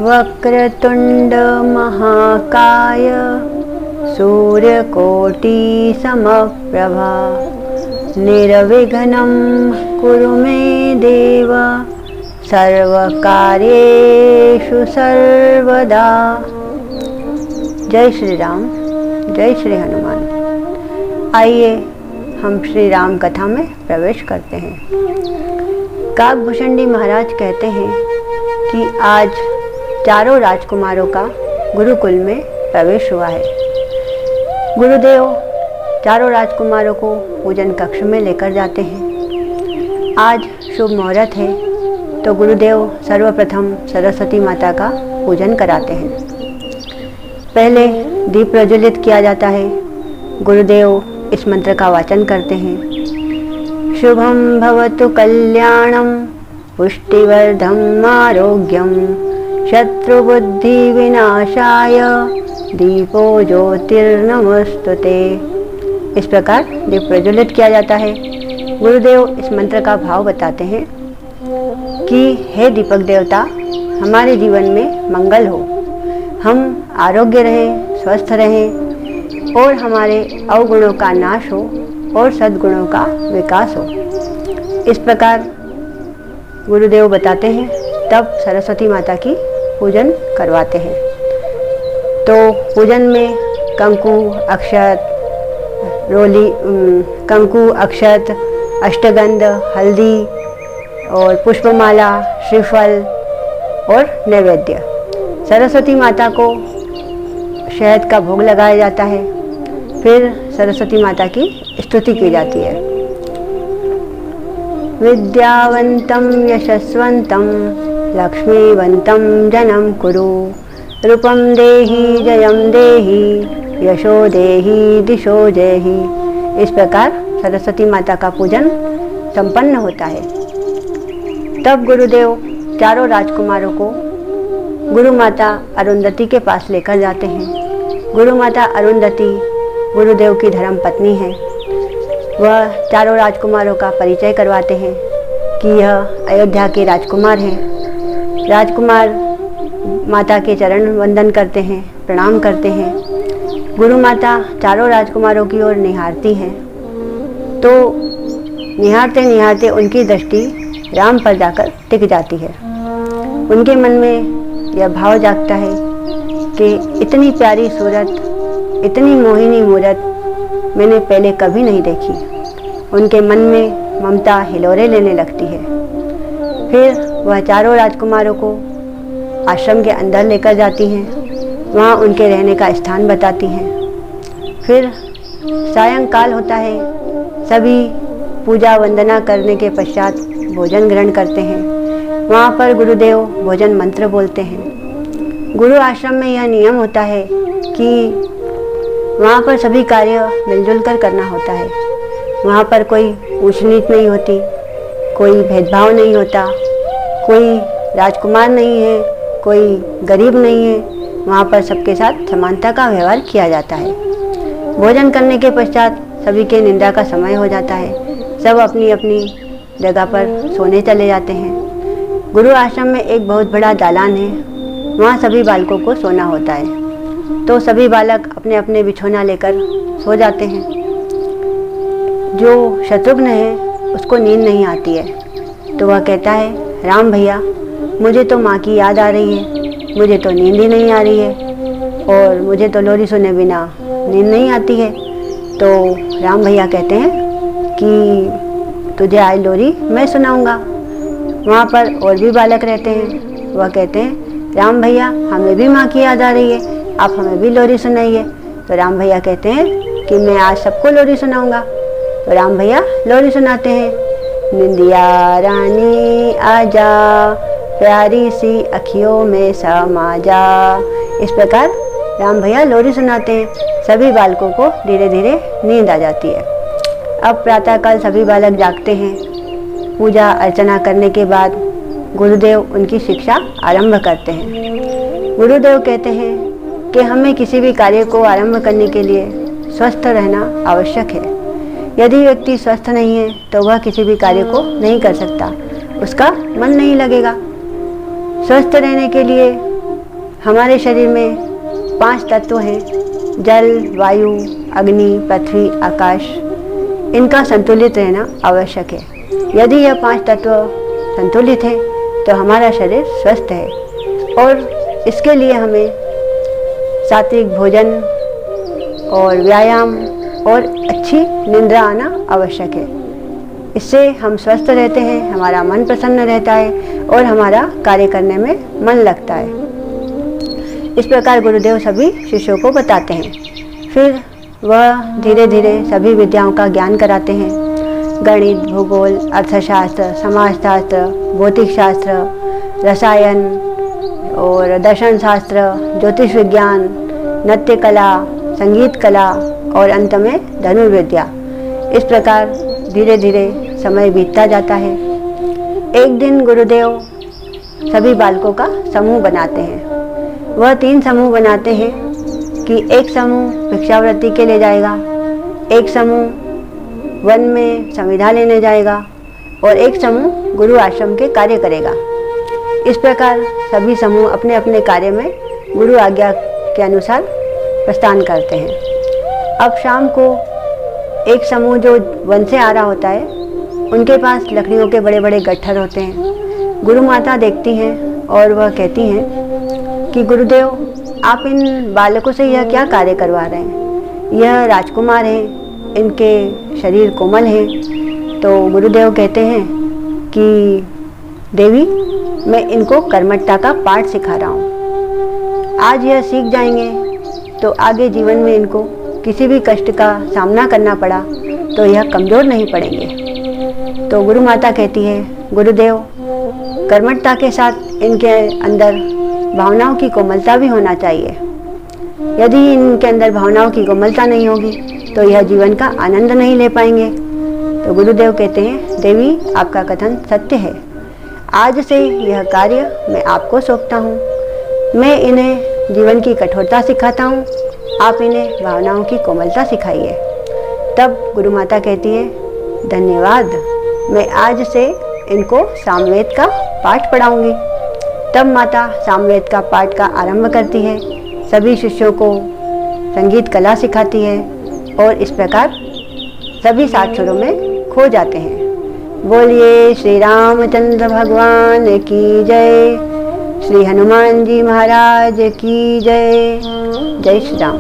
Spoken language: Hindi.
वक्रतुंड महाकाय सूर्यकोटि समप्रभा निर्विघ्नं कुरु मे देव सर्वकार्येषु सर्वदा। जय श्री राम, जय श्री हनुमान। आइए हम श्री राम कथा में प्रवेश करते हैं। काकभूषणी महाराज कहते हैं कि आज चारों राजकुमारों का गुरुकुल में प्रवेश हुआ है। गुरुदेव चारों राजकुमारों को पूजन कक्ष में लेकर जाते हैं। आज शुभ मुहूर्त है तो गुरुदेव सर्वप्रथम सरस्वती माता का पूजन कराते हैं। पहले दीप प्रज्वलित किया जाता है। गुरुदेव इस मंत्र का वाचन करते हैं। शुभम भवतु कल्याणम पुष्टिवर्धम आरोग्यम शत्रुबुद्धि विनाशाय दीपो ज्योतिर्नमस्तुते। इस प्रकार दीप प्रज्वलित किया जाता है। गुरुदेव इस मंत्र का भाव बताते हैं कि हे दीपक देवता, हमारे जीवन में मंगल हो, हम आरोग्य रहें, स्वस्थ रहें और हमारे अवगुणों का नाश हो और सद्गुणों का विकास हो। इस प्रकार गुरुदेव बताते हैं। तब सरस्वती माता की पूजन करवाते हैं। तो पूजन में कंकु अक्षत अष्टगंध, हल्दी और पुष्पमाला, श्रीफल और नैवेद्य। सरस्वती माता को शहद का भोग लगाया जाता है। फिर सरस्वती माता की स्तुति की जाती है। विद्यावंतं यशस्वंतं लक्ष्मीवंतं जनं कुरु रूपं देहि जयं देहि यशो देहि दिशो देहि। इस प्रकार सरस्वती माता का पूजन संपन्न होता है। तब गुरुदेव चारों राजकुमारों को गुरु माता अरुंधति के पास लेकर जाते हैं। गुरु माता अरुंधति गुरुदेव की धर्म पत्नी है। वह चारों राजकुमारों का परिचय करवाते हैं कि यह अयोध्या के राजकुमार हैं। राजकुमार माता के चरण वंदन करते हैं, प्रणाम करते हैं। गुरु माता चारों राजकुमारों की ओर निहारती हैं। तो निहारते निहारते उनकी दृष्टि राम पर जाकर टिक जाती है। उनके मन में यह भाव जागता है कि इतनी प्यारी सूरत, इतनी मोहिनी मूरत मैंने पहले कभी नहीं देखी। उनके मन में ममता हिलोरे लेने लगती है। फिर वह चारों राजकुमारों को आश्रम के अंदर लेकर जाती हैं। वहाँ उनके रहने का स्थान बताती हैं। फिर सायंकाल होता है। सभी पूजा वंदना करने के पश्चात भोजन ग्रहण करते हैं। वहाँ पर गुरुदेव भोजन मंत्र बोलते हैं। गुरु आश्रम में यह नियम होता है कि वहाँ पर सभी कार्य मिलजुल कर करना होता है। वहाँ पर कोई ऊंच नीच नहीं होती, कोई भेदभाव नहीं होता, कोई राजकुमार नहीं है, कोई गरीब नहीं है। वहाँ पर सबके साथ समानता का व्यवहार किया जाता है। भोजन करने के पश्चात सभी के निद्रा का समय हो जाता है। सब अपनी अपनी जगह पर सोने चले जाते हैं। गुरु आश्रम में एक बहुत बड़ा दालान है। वहाँ सभी बालकों को सोना होता है। तो सभी बालक अपने अपने बिछौना लेकर सो जाते हैं। जो शत्रुघ्न है उसको नींद नहीं आती है। तो वह कहता है, राम भैया, मुझे तो माँ की याद आ रही है, मुझे तो नींद ही नहीं आ रही है और मुझे तो लोरी सुने बिना नींद नहीं आती है। तो राम भैया कहते हैं कि तुझे आज लोरी मैं सुनाऊंगा। वहाँ पर और भी बालक रहते हैं। वह कहते हैं, राम भैया, हमें भी माँ की याद आ रही है, आप हमें भी लोरी सुनाइए। तो राम भैया कहते हैं कि मैं आज सबको लोरी सुनाऊंगा। तो राम भैया लोरी सुनाते हैं। निंदिया रानी आजा, प्यारी सी अखियों में समा जा। इस प्रकार राम भैया लोरी सुनाते हैं। सभी बालकों को धीरे धीरे नींद आ जाती है। अब प्रातःकाल सभी बालक जागते हैं। पूजा अर्चना करने के बाद गुरुदेव उनकी शिक्षा आरंभ करते हैं। गुरुदेव कहते हैं कि हमें किसी भी कार्य को आरंभ करने के लिए स्वस्थ रहना आवश्यक है। यदि व्यक्ति स्वस्थ नहीं है तो वह किसी भी कार्य को नहीं कर सकता, उसका मन नहीं लगेगा। स्वस्थ रहने के लिए हमारे शरीर में 5 तत्व हैं, जल, वायु, अग्नि, पृथ्वी, आकाश। इनका संतुलित रहना आवश्यक है। यदि यह 5 तत्व संतुलित हैं तो हमारा शरीर स्वस्थ है, और इसके लिए हमें सात्विक भोजन और व्यायाम और अच्छी निद्रा आना आवश्यक है। इससे हम स्वस्थ रहते हैं, हमारा मन प्रसन्न रहता है और हमारा कार्य करने में मन लगता है। इस प्रकार गुरुदेव सभी शिष्यों को बताते हैं। फिर वह धीरे धीरे सभी विद्याओं का ज्ञान कराते हैं। गणित, भूगोल, अर्थशास्त्र, समाजशास्त्र, भौतिक शास्त्र, रसायन और दर्शन शास्त्र, ज्योतिष विज्ञान, नृत्य कला, संगीत कला और अंत में धनुर्विद्या। इस प्रकार धीरे धीरे समय बीतता जाता है। एक दिन गुरुदेव सभी बालकों का समूह बनाते हैं। वह 3 समूह बनाते हैं कि एक समूह भिक्षावृत्ति के लिए जाएगा, एक समूह वन में संविधा लेने जाएगा और एक समूह गुरु आश्रम के कार्य करेगा। इस प्रकार सभी समूह अपने अपने कार्य में गुरु आज्ञा के अनुसार प्रस्थान करते हैं। अब शाम को एक समूह जो वन से आ रहा होता है, उनके पास लकड़ियों के बड़े बड़े गट्ठर होते हैं। गुरु माता देखती हैं और वह कहती हैं कि गुरुदेव, आप इन बालकों से यह क्या कार्य करवा रहे हैं? यह राजकुमार हैं, इनके शरीर कोमल हैं। तो गुरुदेव कहते हैं कि देवी, मैं इनको कर्मठता का पाठ सिखा रहा हूँ। आज यह सीख जाएंगे तो आगे जीवन में इनको किसी भी कष्ट का सामना करना पड़ा तो यह कमज़ोर नहीं पड़ेंगे। तो गुरु माता कहती है, गुरुदेव, कर्मठता के साथ इनके अंदर भावनाओं की कोमलता भी होना चाहिए। यदि इनके अंदर भावनाओं की कोमलता नहीं होगी तो यह जीवन का आनंद नहीं ले पाएंगे। तो गुरुदेव कहते हैं, देवी, आपका कथन सत्य है। आज से यह कार्य मैं आपको सौंपता हूँ। मैं इन्हें जीवन की कठोरता सिखाता हूँ, आप इन्हें भावनाओं की कोमलता सिखाइए। तब गुरु माता कहती है, धन्यवाद, मैं आज से इनको सामवेद का पाठ पढ़ाऊंगी। तब माता सामवेद का पाठ का आरंभ करती है, सभी शिष्यों को संगीत कला सिखाती है और इस प्रकार सभी 7 सुरों में खो जाते हैं। बोलिए श्री रामचंद्र भगवान की जय, श्री हनुमान जी महाराज की जय। जय श्री राम।